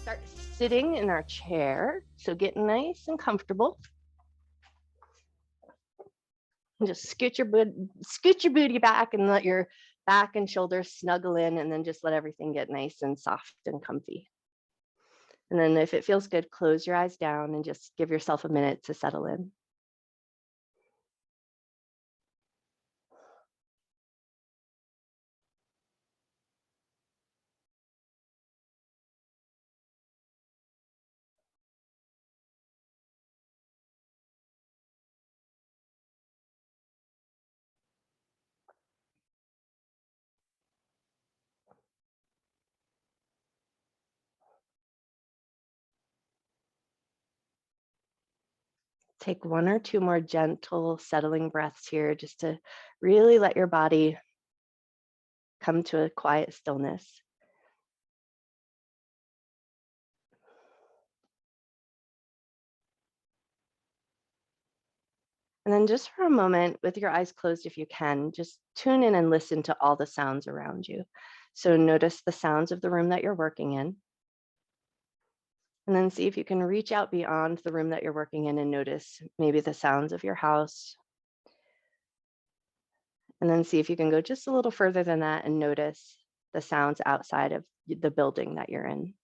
start sitting in our chair. So get nice and comfortable. And just scoot your booty back and let your back and shoulders snuggle in, and then just let everything get nice and soft and comfy. And then if it feels good, close your eyes down and just give yourself a minute to settle in. Take one or two more gentle settling breaths here just to really let your body come to a quiet stillness. And then just for a moment, with your eyes closed, if you can, just tune in and listen to all the sounds around you. So notice the sounds of the room that you're working in. And then see if you can reach out beyond the room that you're working in and notice maybe the sounds of your house. And then see if you can go just a little further than that and notice the sounds outside of the building that you're in.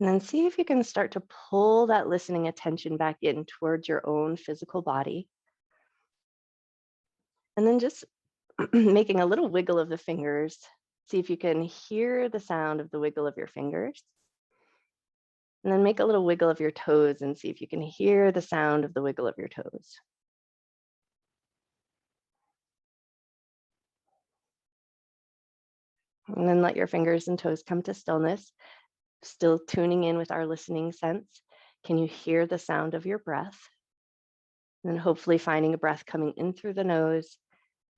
And then see if you can start to pull that listening attention back in towards your own physical body. And then just making a little wiggle of the fingers. See if you can hear the sound of the wiggle of your fingers. And then make a little wiggle of your toes and see if you can hear the sound of the wiggle of your toes. And then let your fingers and toes come to stillness, still tuning in with our listening sense. Can you hear the sound of your breath? And then hopefully finding a breath coming in through the nose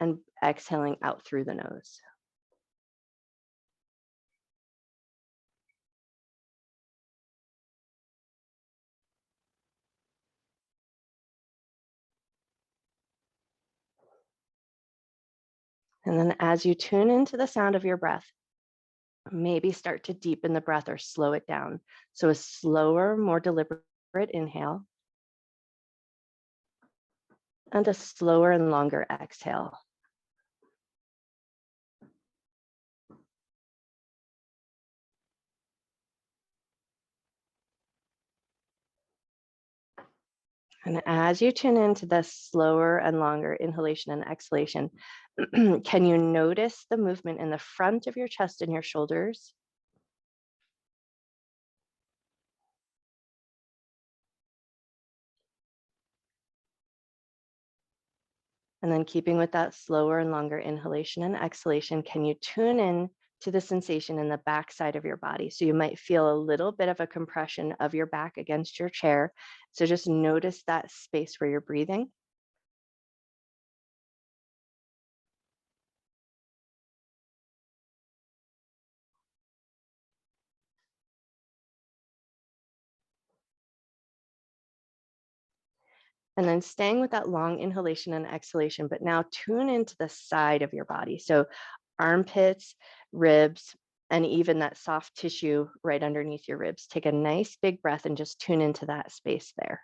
and exhaling out through the nose. And then as you tune into the sound of your breath, maybe start to deepen the breath or slow it down. So a slower, more deliberate inhale and a slower and longer exhale. And as you tune into the slower and longer inhalation and exhalation, can you notice the movement in the front of your chest and your shoulders? And then keeping with that slower and longer inhalation and exhalation, can you tune in to the sensation in the back side of your body? So you might feel a little bit of a compression of your back against your chair. So just notice that space where you're breathing. And then staying with that long inhalation and exhalation, but now tune into the side of your body. So armpits, ribs, and even that soft tissue right underneath your ribs. Take a nice big breath and just tune into that space there.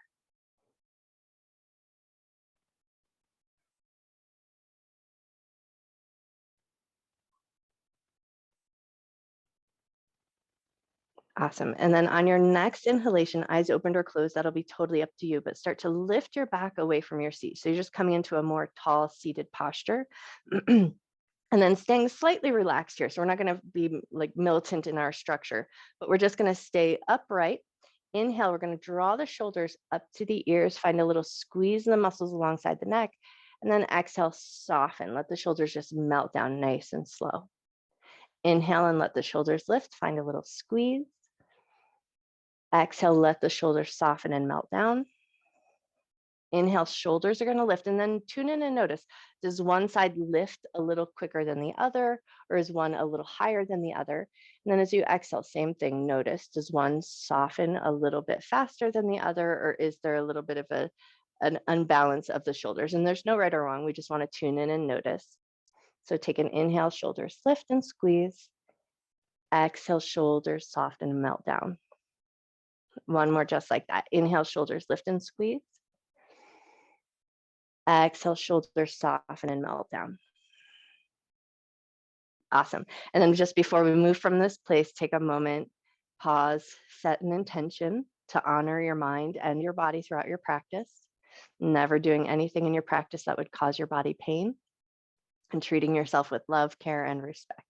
Awesome. And then on your next inhalation, eyes opened or closed, that'll be totally up to you, but start to lift your back away from your seat. So you're just coming into a more tall seated posture. And then staying slightly relaxed here. So we're not going to be like militant in our structure, but we're just going to stay upright. Inhale, we're going to draw the shoulders up to the ears, find a little squeeze in the muscles alongside the neck. And then exhale, soften. Let the shoulders just melt down nice and slow. Inhale and let the shoulders lift, find a little squeeze. Exhale, let the shoulders soften and melt down. Inhale, shoulders are going to lift, and then tune in and notice, does one side lift a little quicker than the other, or is one a little higher than the other? And then as you exhale, same thing, notice, does one soften a little bit faster than the other, or is there a little bit of an unbalance of the shoulders? And there's no right or wrong. We just want to tune in and notice. So take an inhale, shoulders lift and squeeze. Exhale, shoulders soften and melt down. One more just like that. Inhale, shoulders lift and squeeze. Exhale, shoulders soften and melt down. Awesome. And then just before we move from this place, take a moment, pause, set an intention to honor your mind and your body throughout your practice. Never doing anything in your practice that would cause your body pain, and treating yourself with love, care, and respect.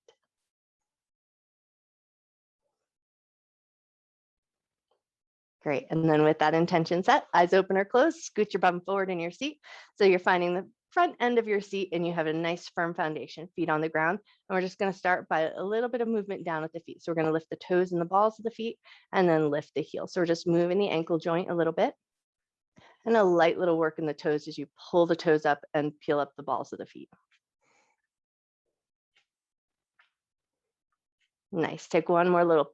Great. And then with that intention set, eyes open or closed, scoot your bum forward in your seat. So you're finding the front end of your seat and you have a nice firm foundation, feet on the ground. And we're just going to start by a little bit of movement down at the feet. So we're going to lift the toes and the balls of the feet and then lift the heels. So we're just moving the ankle joint a little bit, and a light little work in the toes as you pull the toes up and peel up the balls of the feet. Nice. Take one more little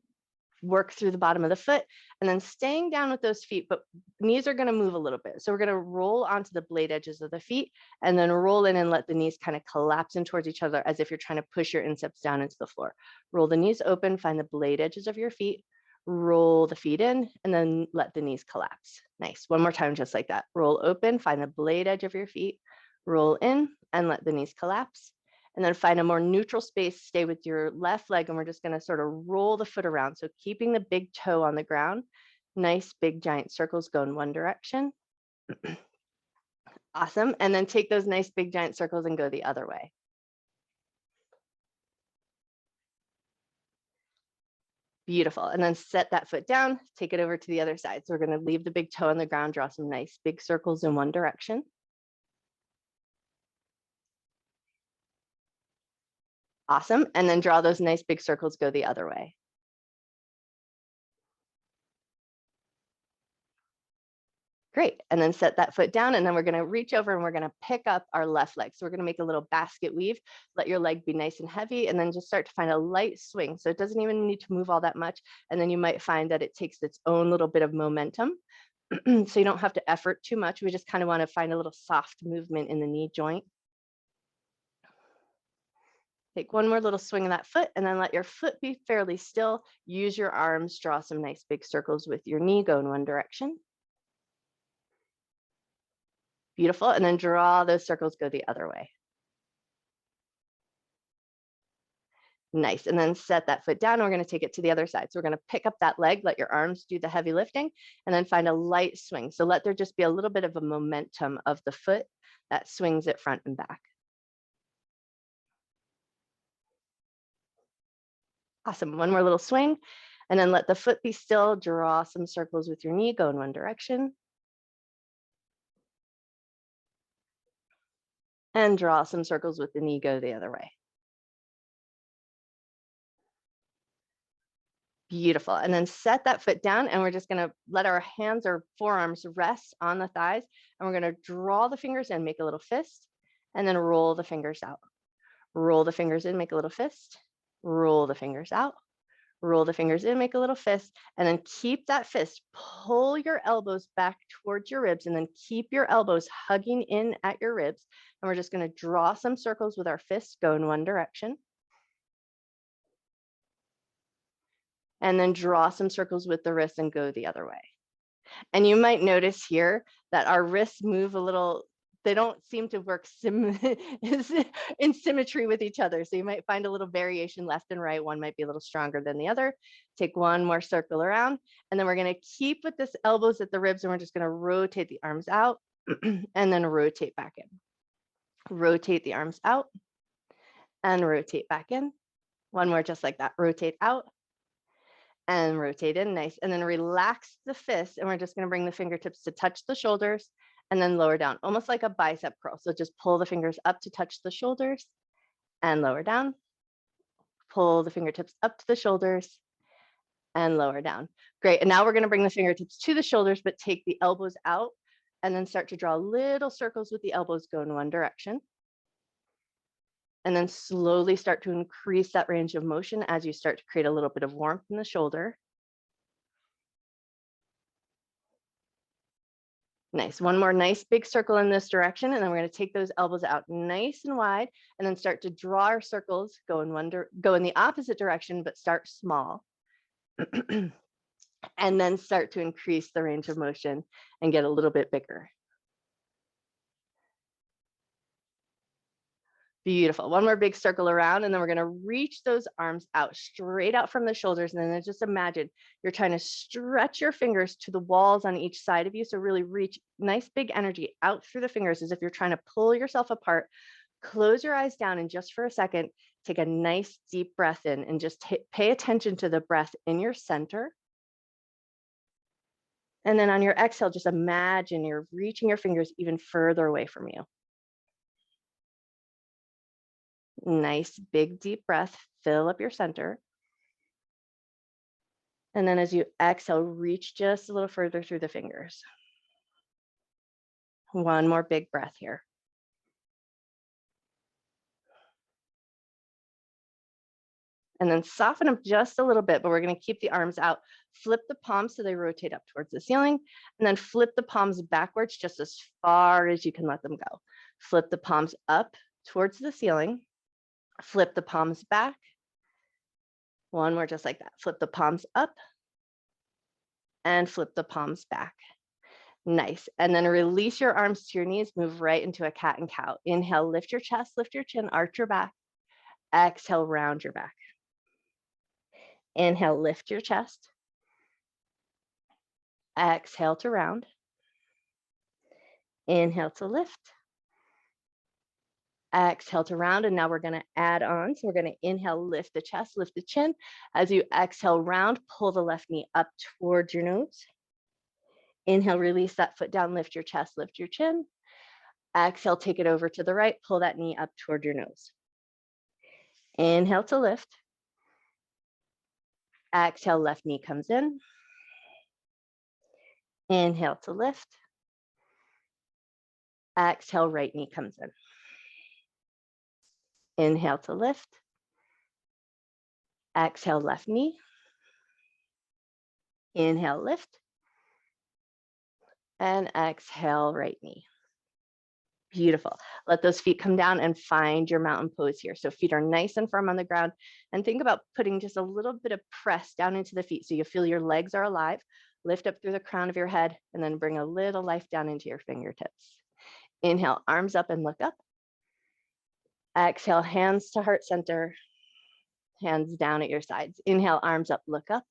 work through the bottom of the foot, and then staying down with those feet, but knees are going to move a little bit. So we're going to roll onto the blade edges of the feet and then roll in and let the knees kind of collapse in towards each other as if you're trying to push your insteps down into the floor. Roll the knees open, find the blade edges of your feet, roll the feet in, and then let the knees collapse. Nice. One more time, just like that. Roll open, find the blade edge of your feet, roll in, and let the knees collapse. And then find a more neutral space, stay with your left leg, and we're just gonna sort of roll the foot around. So keeping the big toe on the ground, nice big giant circles go in one direction. Awesome. And then take those nice big giant circles and go the other way. Beautiful. And then set that foot down, take it over to the other side. So we're gonna leave the big toe on the ground, draw some nice big circles in one direction. Awesome. And then draw those nice big circles, go the other way. Great. And then set that foot down, and then we're going to reach over and we're going to pick up our left leg. So we're going to make a little basket weave. Let your leg be nice and heavy, and then just start to find a light swing. So it doesn't even need to move all that much. And then you might find that it takes its own little bit of momentum. So you don't have to effort too much. We just kind of want to find a little soft movement in the knee joint. Take one more little swing of that foot, and then let your foot be fairly still. Use your arms, draw some nice big circles with your knee, go in one direction. Beautiful. And then draw those circles, go the other way. Nice. And then set that foot down. And we're going to take it to the other side. So we're going to pick up that leg, let your arms do the heavy lifting, and then find a light swing. So let there just be a little bit of a momentum of the foot that swings it front and back. Awesome. One more little swing, and then let the foot be still. Draw some circles with your knee, go in one direction. And draw some circles with the knee, go the other way. Beautiful. And then set that foot down, and we're just going to let our hands or forearms rest on the thighs. And we're going to draw the fingers in, make a little fist, and then roll the fingers out. Roll the fingers in, make a little fist, roll the fingers out, roll the fingers in, make a little fist, and then keep that fist. Pull your elbows back towards your ribs, and then keep your elbows hugging in at your ribs. And we're just going to draw some circles with our fists, go in one direction. And then draw some circles with the wrists and go the other way. And you might notice here that our wrists move a little, they don't seem to work in symmetry with each other. So you might find a little variation left and right. One might be a little stronger than the other. Take one more circle around, and then we're going to keep with this elbows at the ribs, and we're just going to rotate the arms out and then rotate back in. Rotate the arms out and rotate back in. One more just like that. Rotate out and rotate in. Nice. And then relax the fist, and we're just going to bring the fingertips to touch the shoulders and then lower down, almost like a bicep curl. So just pull the fingers up to touch the shoulders and lower down. Pull the fingertips up to the shoulders and lower down. Great. And now we're going to bring the fingertips to the shoulders, but take the elbows out and then start to draw little circles with the elbows go in one direction. And then slowly start to increase that range of motion as you start to create a little bit of warmth in the shoulder. Nice. One more nice big circle in this direction. And then we're going to take those elbows out nice and wide and then start to draw our circles, go in the opposite direction, but start small. And then start to increase the range of motion and get a little bit bigger. Beautiful. One more big circle around, and then we're going to reach those arms out, straight out from the shoulders. And then just imagine you're trying to stretch your fingers to the walls on each side of you. So really reach nice big energy out through the fingers as if you're trying to pull yourself apart. Close your eyes down, and just for a second, take a nice deep breath in and just pay attention to the breath in your center. And then on your exhale, just imagine you're reaching your fingers even further away from you. Nice, big, deep breath, fill up your center. And then as you exhale, reach just a little further through the fingers. One more big breath here. And then soften up just a little bit, but we're going to keep the arms out. Flip the palms so they rotate up towards the ceiling, and then flip the palms backwards just as far as you can let them go. Flip the palms up towards the ceiling. Flip the palms back. One more just like that. Flip the palms up and flip the palms back. Nice. And then release your arms to your knees, move right into a cat and cow. Inhale, lift your chest, lift your chin, arch your back. Exhale, round your back. Inhale, lift your chest. Exhale to round. Inhale to lift. Exhale to round. And now we're going to add on. So we're going to inhale, lift the chest, lift the chin. As you exhale, round, pull the left knee up towards your nose. Inhale, release that foot down, lift your chest, lift your chin. Exhale, take it over to the right, pull that knee up toward your nose. Inhale to lift. Exhale, left knee comes in. Inhale to lift. Exhale, right knee comes in. Inhale to lift. Exhale, left knee. Inhale, lift. And exhale, right knee. Beautiful. Let those feet come down and find your mountain pose here. So feet are nice and firm on the ground, and think about putting just a little bit of press down into the feet so you feel your legs are alive. Lift up through the crown of your head and then bring a little life down into your fingertips. Inhale, arms up and look up. Exhale, hands to heart center, hands down at your sides. Inhale, arms up, look up.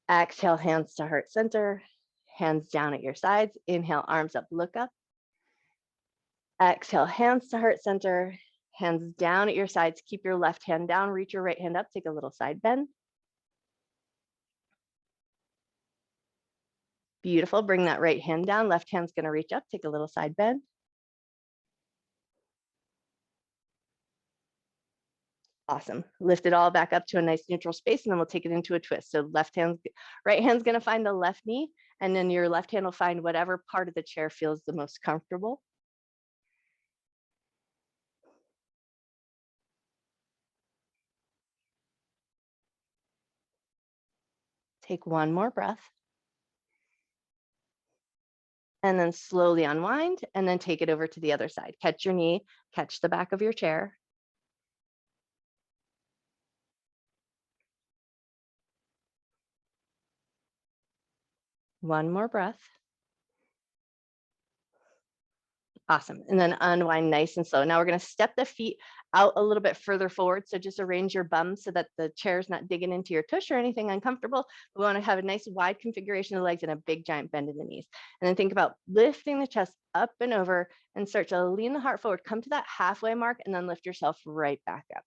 Exhale, hands to heart center, hands down at your sides. Inhale, arms up, look up. Exhale, hands to heart center, hands down at your sides. Keep your left hand down, reach your right hand up, take a little side bend. Beautiful. Bring that right hand down. Left hand's going to reach up, take a little side bend. Awesome. Lift it all back up to a nice neutral space, and then we'll take it into a twist. So right hand's going to find the left knee, and then your left hand will find whatever part of the chair feels the most comfortable. Take one more breath. And then slowly unwind, and then take it over to the other side. Catch your knee, catch the back of your chair. One more breath. Awesome. And then unwind nice and slow. Now we're going to step the feet out a little bit further forward. So just arrange your bum so that the chair is not digging into your tush or anything uncomfortable. We want to have a nice wide configuration of the legs and a big giant bend in the knees. And then think about lifting the chest up and over and start to lean the heart forward. Come to that halfway mark and then lift yourself right back up.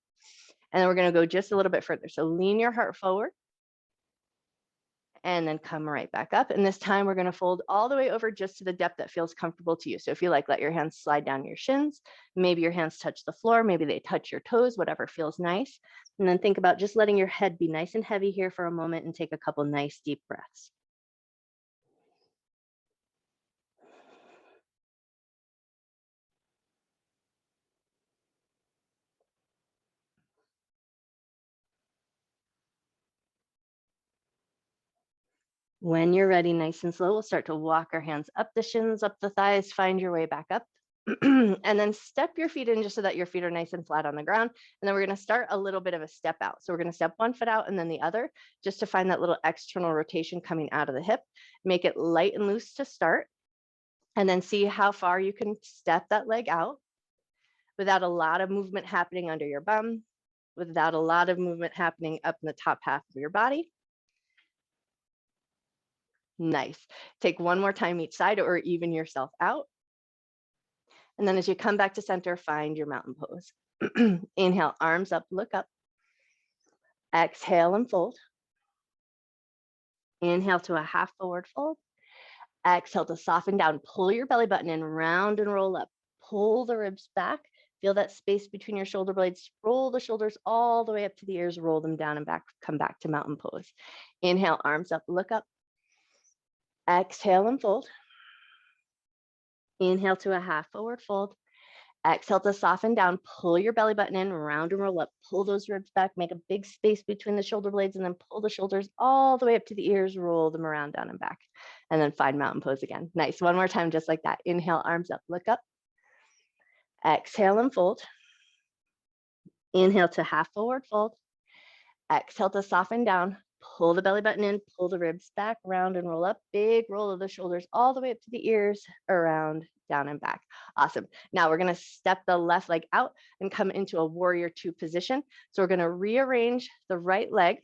And then we're going to go just a little bit further. So lean your heart forward. And then come right back up. And this time we're going to fold all the way over just to the depth that feels comfortable to you. So if you like, let your hands slide down your shins. Maybe your hands touch the floor. Maybe they touch your toes, whatever feels nice. And then think about just letting your head be nice and heavy here for a moment and take a couple nice deep breaths. When you're ready, nice and slow, we'll start to walk our hands up the shins, up the thighs, find your way back up. And then step your feet in just so that your feet are nice and flat on the ground. And then we're going to start a little bit of a step out. So we're going to step one foot out and then the other, just to find that little external rotation coming out of the hip. Make it light and loose to start. And then see how far you can step that leg out without a lot of movement happening under your bum, without a lot of movement happening up in the top half of your body. Nice. Take one more time each side or even yourself out. And then as you come back to center, find your mountain pose. Inhale, arms up, look up. Exhale and fold. Inhale to a half forward fold. Exhale to soften down. Pull your belly button in, round and roll up. Pull the ribs back. Feel that space between your shoulder blades. Roll the shoulders all the way up to the ears. Roll them down and back. Come back to mountain pose. Inhale, arms up, look up. Exhale and fold. Inhale to a half forward fold. Exhale to soften down. Pull your belly button in, round and roll up. Pull those ribs back. Make a big space between the shoulder blades and then pull the shoulders all the way up to the ears. Roll them around, down and back. And then find mountain pose again. Nice. One more time, just like that. Inhale, arms up, look up. Exhale and fold. Inhale to half forward fold. Exhale to soften down. Pull the belly button in, pull the ribs back, round and roll up. Big roll of the shoulders all the way up to the ears, around, down and back. Awesome. Now we're going to step the left leg out and come into a warrior two position. So we're going to rearrange the right leg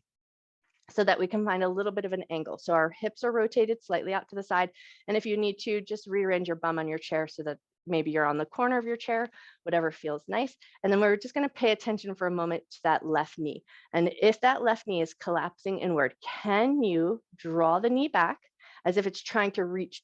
so that we can find a little bit of an angle. So our hips are rotated slightly out to the side. And if you need to, just rearrange your bum on your chair so that maybe you're on the corner of your chair, whatever feels nice. And then we're just going to pay attention for a moment to that left knee. And if that left knee is collapsing inward, can you draw the knee back as if it's trying to reach